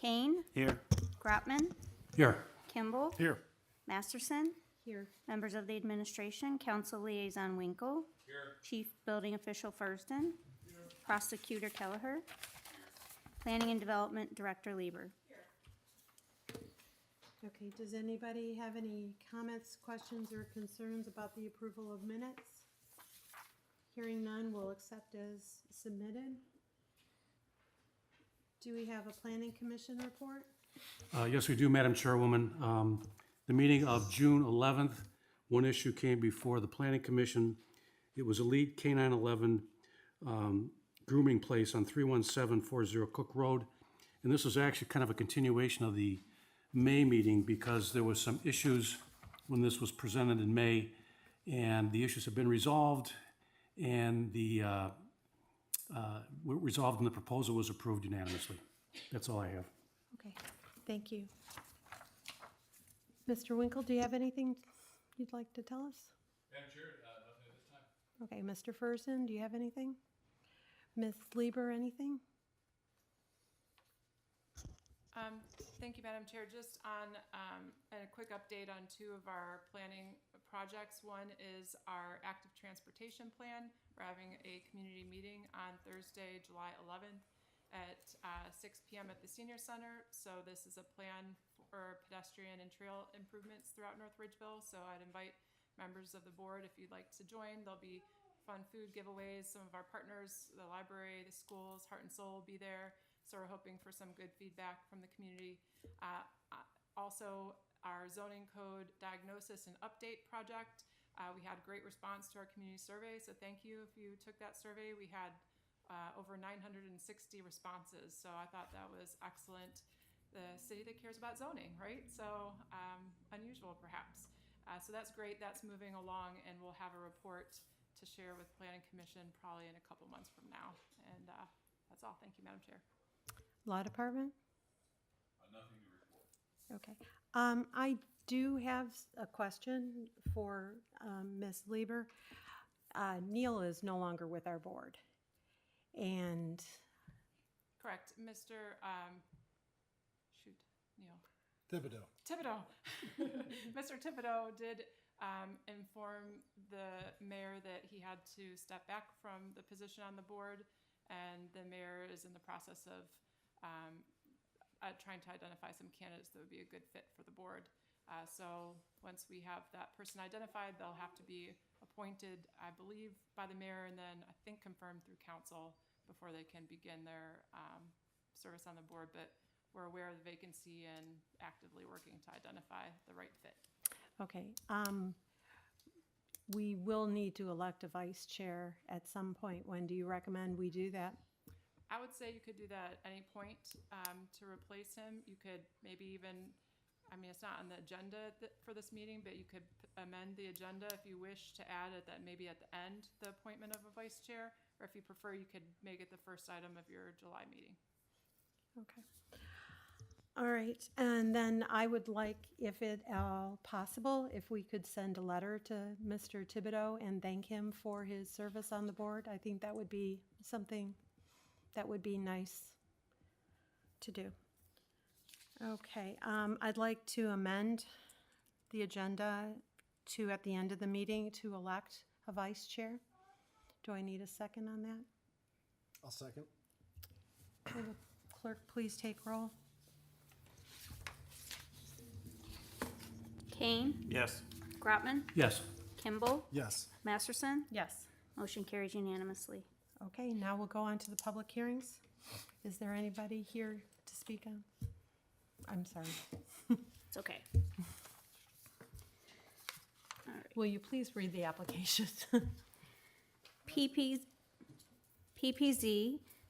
Kane, Here. Grotman, Here. Kimball, Here. Masterson, Here. members of the administration, council liaison Winkle, chief building official Furston, prosecutor Kelleher, planning and development director Lieber. Okay, does anybody have any comments, questions, or concerns about the approval of minutes? Hearing none, we'll accept as submitted. Do we have a planning commission report? Yes, we do, Madam Chairwoman. The meeting of June 11th, one issue came before the Planning Commission. It was Elite K-911 grooming place on 31740 Cook Road. And this was actually kind of a continuation of the May meeting because there was some issues when this was presented in May, and the issues have been resolved, and were resolved and the proposal was approved unanimously. That's all I have. Okay, thank you. Mr. Winkle, do you have anything you'd like to tell us? Madam Chair, nothing at this time. Okay, Mr. Furston, do you have anything? Ms. Lieber, anything? Thank you, Madam Chair. Just on a quick update on two of our planning projects. One is our active transportation plan. We're having a community meeting on Thursday, July 11th at 6 p.m. at the Senior Center. So this is a plan for pedestrian and trail improvements throughout North Ridgeville. So I'd invite members of the board if you'd like to join. There'll be fun food giveaways. Some of our partners, the library, the schools, Heart and Soul will be there. So we're hoping for some good feedback from the community. Also, our zoning code diagnosis and update project. We had great response to our community survey, so thank you if you took that survey. We had over 960 responses, so I thought that was excellent. The city that cares about zoning, right? So unusual perhaps. So that's great, that's moving along, and we'll have a report to share with Planning Commission probably in a couple months from now. And that's all. Thank you, Madam Chair. Law Department? Nothing to report. Okay. I do have a question for Ms. Lieber. Neil is no longer with our board. And Correct. Mr. Neil. Thibodeau. Mr. Thibodeau did inform the mayor that he had to step back from the position on the board, and the mayor is in the process of trying to identify some candidates that would be a good fit for the board. So once we have that person identified, they'll have to be appointed, I believe, by the mayor, and then I think confirmed through council before they can begin their service on the board. But we're aware of the vacancy and actively working to identify the right fit. okay, we will need to elect a vice chair at some point. When do you recommend we do that? I would say you could do that at any point to replace him. You could maybe even, I mean, it's not on the agenda for this meeting, but you could amend the agenda if you wish to add it, that maybe at the end, the appointment of a vice chair, or if you prefer, you could make it the first item of your July meeting. Okay. All right, and then I would like, if it possible, if we could send a letter to Mr. Thibodeau and thank him for his service on the board. I think that would be something that would be nice to do. Okay, I'd like to amend the agenda to, at the end of the meeting, to elect a vice chair. Do I need a second on that? I'll second. Will the clerk please take roll? Kane, Yes. Grotman, Yes. Kimball, Yes. Masterson, Yes. motion carries unanimously. Okay, now we'll go on to the public hearings. Is there anybody here to speak on? I'm sorry. It's okay. Will you please read the applications? PPZ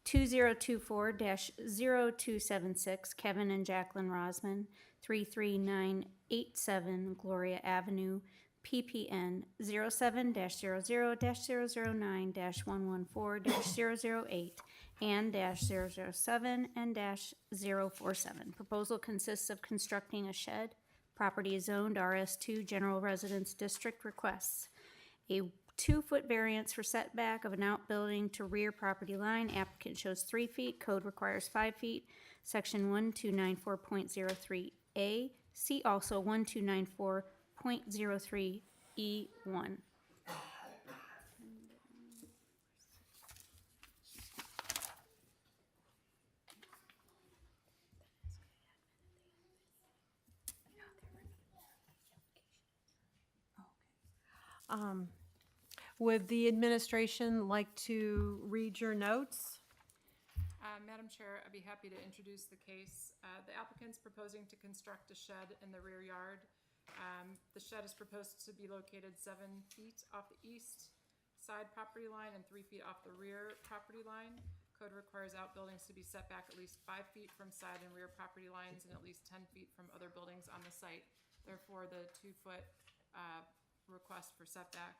2024-0276, Kevin and Jacqueline Rosman, 33987 Gloria Avenue, PPN 07-00-009-114-008 and -007 and -047. Proposal consists of constructing a shed. Property is zoned RS2 General Residence District. Requests a 2-foot variance for setback of an outbuilding to rear property line. Applicant shows 3 feet, code requires 5 feet. Section 1294.03A. See also 1294.03E1. Would the administration like to read your notes? Madam Chair, I'd be happy to introduce the case. The applicant's proposing to construct a shed in the rear yard. The shed is proposed to be located 7 feet off the east side property line and 3 feet off the rear property line. Code requires outbuildings to be set back at least 5 feet from side and rear property lines and at least 10 feet from other buildings on the site. Therefore, the 2-foot request for setback.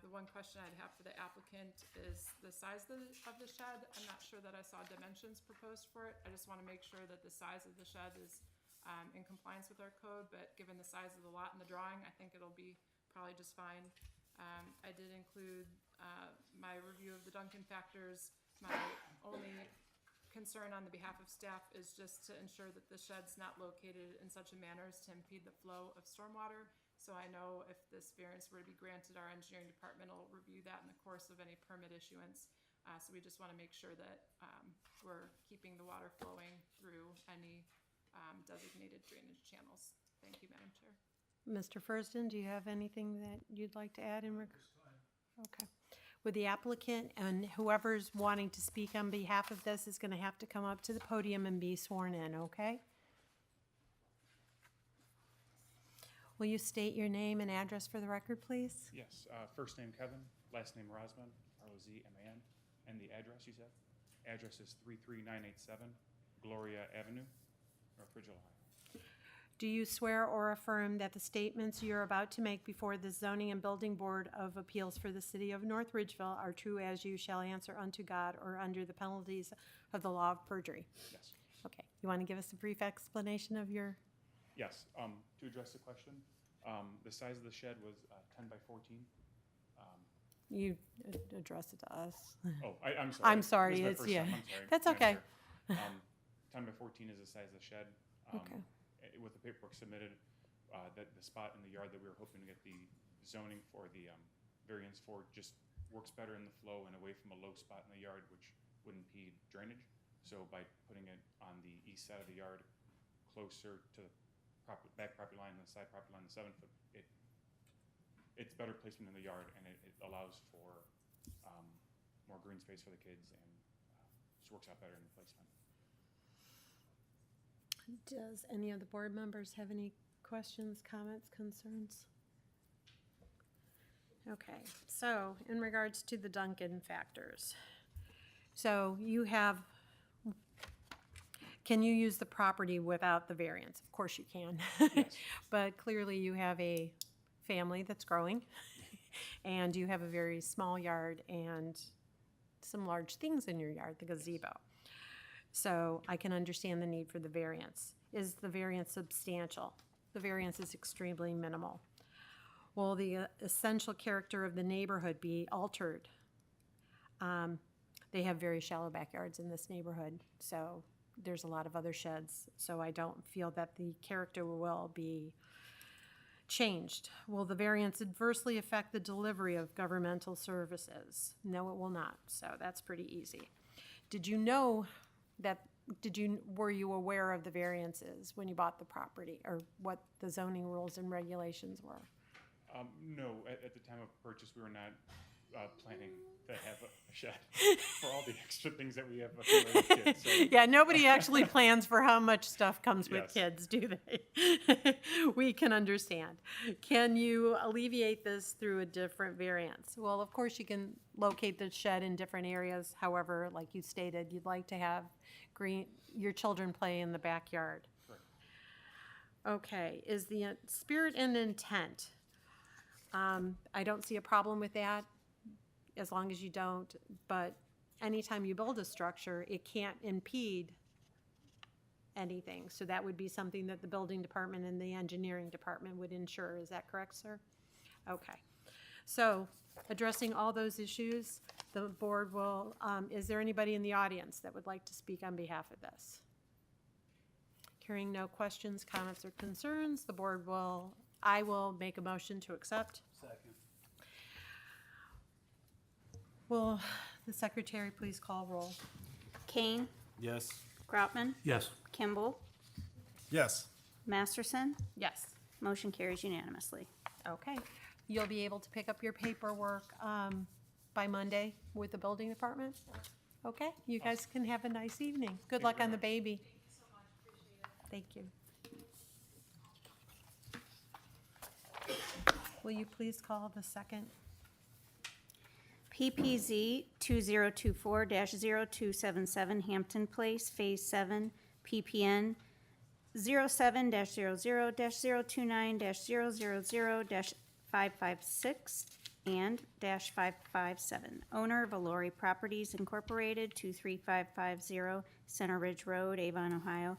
The one question I'd have for the applicant is the size of the shed. I'm not sure that I saw dimensions proposed for it. I just want to make sure that the size of the shed is in compliance with our code, but given the size of the lot in the drawing, I think it'll be probably just fine. I did include my review of the Duncan factors. My only concern on the behalf of staff is just to ensure that the shed's not located in such a manner as to impede the flow of stormwater. So I know if this variance were to be granted, our engineering department will review that in the course of any permit issuance. So we just want to make sure that we're keeping the water flowing through any designated drainage channels. Thank you, Madam Chair. Mr. Furston, do you have anything that you'd like to add in Okay. Would the applicant and whoever's wanting to speak on behalf of this is going to have to come up to the podium and be sworn in, okay? Will you state your name and address for the record, please? Yes, first name Kevin, last name Rosman, R-O-Z-M-A-N, and the address you said? Address is 33987 Gloria Avenue, North Ridgeville, Ohio. Do you swear or affirm that the statements you're about to make before the Zoning and Building Board of Appeals for the City of North Ridgeville are true as you shall answer unto God or under the penalties of the law of perjury? Yes. Okay, you want to give us a brief explanation of your... Yes, to address the question, the size of the shed was 10 by 14. You address it to us. Oh, I'm sorry. I'm sorry, This is my it's, first yeah. time. I'm sorry. That's Madam okay. Chair. 10 by 14 is the size of the shed. Okay. With the paperwork submitted, that the spot in the yard that we were hoping to get the zoning for the variance for just works better in the flow and away from a low spot in the yard, which would impede drainage. So by putting it on the east side of the yard, closer to the back property line and the side property line, the 7 foot, it's better placement in the yard, and it allows for more green space for the kids, and just works out better in the placement. Does any of the board members have any questions, comments, concerns? Okay, so in regards to the Duncan factors, so you have, can you use the property without the variance? Of course you can. Yes. But clearly you have a family that's growing, and you have a very small yard and some large things in your yard, the gazebo. So I can understand the need for the variance. Is the variance substantial? The variance is extremely minimal. Will the essential character of the neighborhood be altered? They have very shallow backyards in this neighborhood, so there's a lot of other sheds, so I don't feel that the character will be changed. Will the variance adversely affect the delivery of governmental services? No, it will not, so that's pretty easy. Did you know that, were you aware of the variances when you bought the property, or what the zoning rules and regulations were? No, at the time of purchase, we were not planning to have a shed for all the extra things that we have with kids. So. Yeah, nobody actually plans for how much stuff comes with Yes. kids, do they? We can understand. Can you alleviate this through a different variance? Well, of course, you can locate the shed in different areas. However, like you stated, you'd like to have your children play in the backyard. Correct. Okay, is the spirit and intent? I don't see a problem with that, as long as you don't, but anytime you build a structure, it can't impede anything. So that would be something that the building department and the engineering department would ensure. Is that correct, sir? Okay. So, addressing all those issues, the board will, is there anybody in the audience that would like to speak on behalf of this? Hearing no questions, comments, or concerns, I will make a motion to accept. Second. Will the secretary please call roll? Kane, Yes. Groutman, Yes. Kimball, Yes. Masterson. Yes. Motion carries unanimously. Okay. You'll be able to pick up your paperwork by Monday with the building department? Okay, you guys can have a nice evening. Good luck on the baby. Thank you. Will you please call the second? PPZ 2024-0277 Hampton Place, Phase 7, PPN 07-00-029-000-556 and -557. Owner Valori Properties Incorporated, 23550 Center Ridge Road, Avon, Ohio,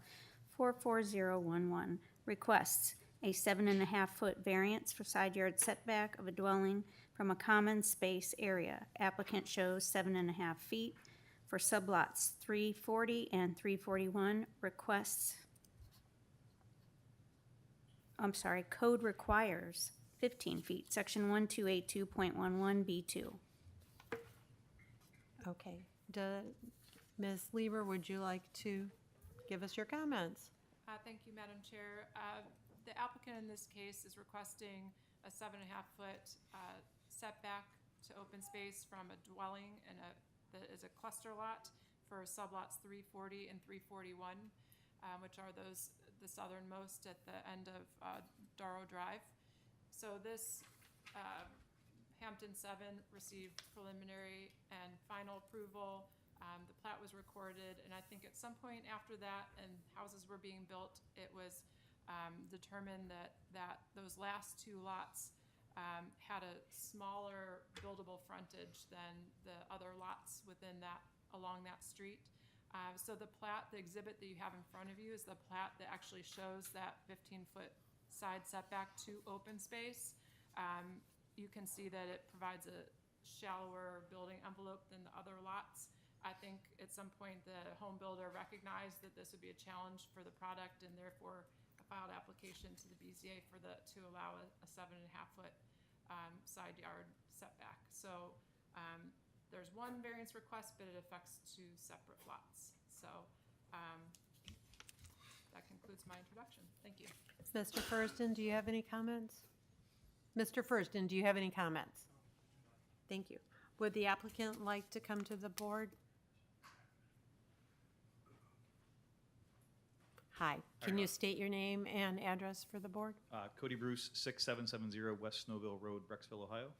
44011. Requests a 7.5-foot variance for side yard setback of a dwelling from a common space area. Applicant shows 7.5 feet for sublots 340 and 341. Code requires 15 feet, section 1282.11B2. Okay. Ms. Lieber, would you like to give us your comments? Thank you, Madam Chair. The applicant in this case is requesting a 7.5-foot setback to open space from a dwelling that is a cluster lot for sublots 340 and 341, which are the southernmost at the end of Darrow Drive. So this Hampton 7 received preliminary and final approval. The plat was recorded, and I think at some point after that and houses were being built, it was determined that those last two lots had a smaller buildable frontage than the other lots along that street. So the exhibit that you have in front of you is the plat that actually shows that 15-foot side setback to open space. You can see that it provides a shallower building envelope than the other lots. I think at some point the home builder recognized that this would be a challenge for the product and therefore filed application to the BZA to allow a 7.5-foot side yard setback. So there's one variance request, but it affects two separate lots. So that concludes my introduction. Thank you. Mr. Furston, do you have any comments? Mr. Furston, do you have any comments? Thank you. Would the applicant like to come to the board? Hi, can you state your name and address for the board? Cody Bruce, 6770 West Snowville Road, Brecksville, Ohio.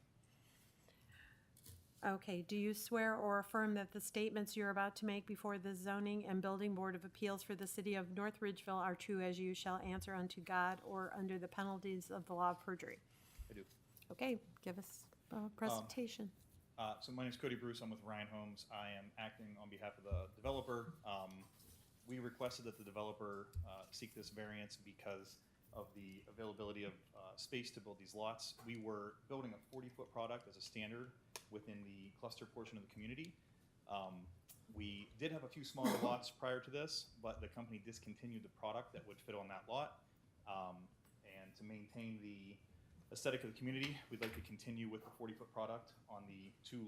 Okay, do you swear or affirm that the statements you're about to make before the Zoning and Building Board of Appeals for the City of North Ridgeville are true as you shall answer unto God or under the penalties of the law of perjury? I do. Okay, give us a presentation. So my name is Cody Bruce. I'm with Ryan Homes. I am acting on behalf of the developer. We requested that the developer seek this variance because of the availability of space to build these lots. We were building a 40-foot product as a standard within the cluster portion of the community. We did have a few smaller lots prior to this, but the company discontinued the product that would fit on that lot. And to maintain the aesthetic of the community, we'd like to continue with the 40-foot product on the two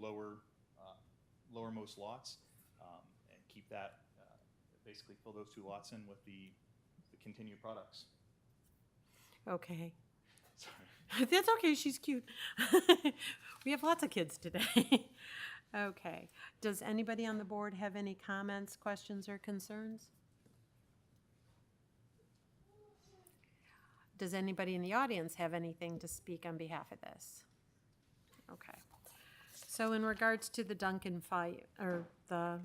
lowermost lots and keep that, basically fill those two lots in with the continued products. Okay. Sorry. That's okay, she's cute. We have lots of kids today. Okay. Does anybody on the board have any comments, questions, or concerns? Does anybody in the audience have anything to speak on behalf of this? Okay. So in regards to the Duncan fight, or the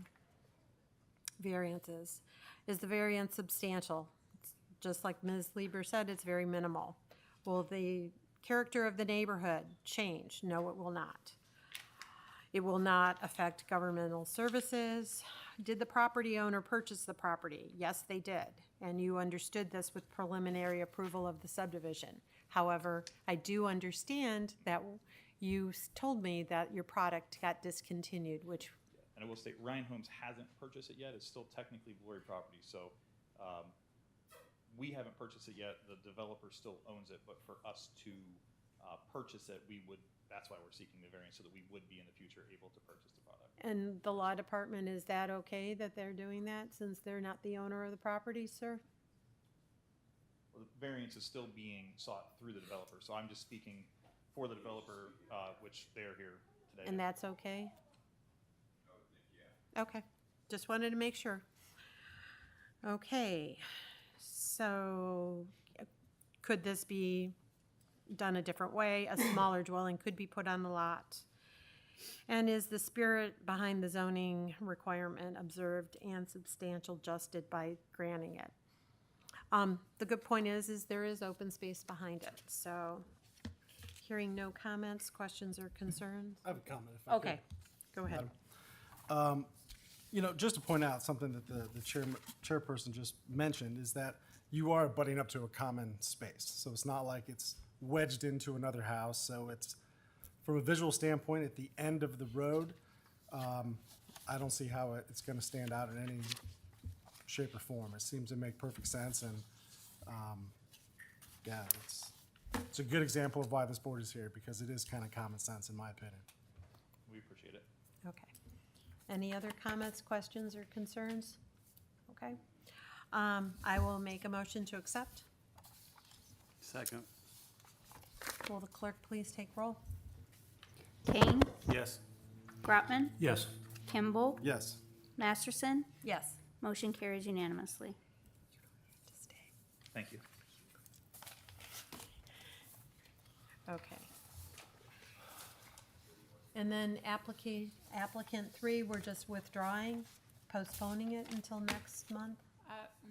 variances, is the variance substantial? It's just like Ms. Lieber said, it's very minimal. Will the character of the neighborhood change? No, it will not. It will not affect governmental services. Did the property owner purchase the property? Yes, they did. And you understood this with preliminary approval of the subdivision. However, I do understand that told me that your product got discontinued, which, And I will state, Ryan Homes hasn't purchased it yet. It's still technically Valori property, so we haven't purchased it yet. The developer still owns it, but for us to purchase it, that's why we're seeking the variance, so that we would be in the future able to purchase the product. and the law department, is that okay that they're doing that since they're not the owner of the property, sir? Well, the variance is still being sought through the developer, so I'm just speaking for the developer, which they're here today. And that's okay? Okay, just wanted to make sure. Okay, so could this be done a different way? A smaller dwelling could be put on the lot. And is the spirit behind the zoning requirement observed and substantial justed by granting it? The good point is there is open space behind it, so hearing no comments, questions, or concerns? I have a comment if I could. Okay, go ahead. You know, just to point out something that the chairperson just mentioned is that you are butting up to a common space. So it's not like it's wedged into another house. So it's, from a visual standpoint, at the end of the road, I don't see how it's going to stand out in any shape or form. It seems to make perfect sense, and yeah, it's a good example of why this board is here, because it is kind of common sense in my opinion. We appreciate it. Okay. Any other comments, questions, or concerns? Okay. I will make a motion to accept. Second. Will the clerk please take roll? Kane, Yes. Grotman, Yes. Kimball, Yes. Masterson. Yes. Motion carries unanimously. Thank you. Okay. And then applicant 3, we're just withdrawing, postponing it until next month?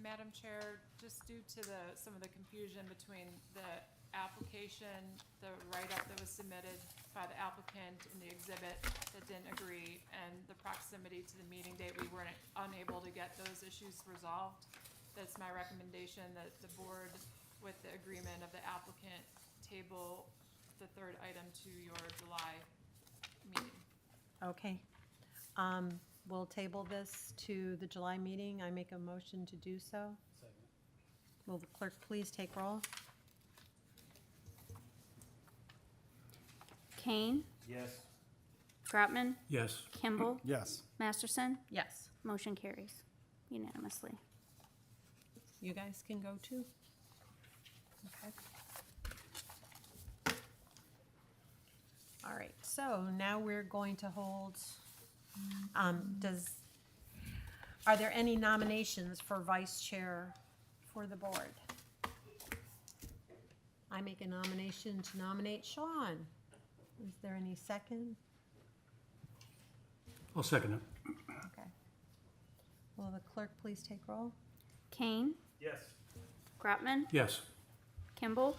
Madam Chair, just due to some of the confusion between the application, the write-up that was submitted by the applicant and the exhibit that didn't agree, and the proximity to the meeting date, we weren't unable to get those issues resolved. That's my recommendation, that the board, with the agreement of the applicant, table the third item to your July meeting. Okay. We'll table this to the July meeting. I make a motion to do so. Will the clerk please take roll? Kane, Yes. Grotman, Yes. Kimball, Yes. Masterson. Yes. Motion carries unanimously. You guys can go too. Okay. All right, so now we're going to hold, are there any nominations for vice chair for the board? I make a nomination to nominate Sean. Is there any second? I'll second it. Okay. Will the clerk please take roll? Kane, Yes. Grotman, Yes. Kimball,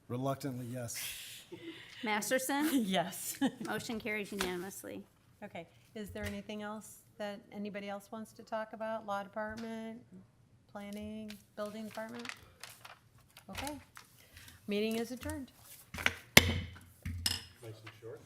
Reluctantly, yes. Masterson. Yes. Motion carries unanimously. Okay, is there anything else that anybody else wants to talk about? Law department, planning, building department? Okay, meeting is adjourned. Nice and short.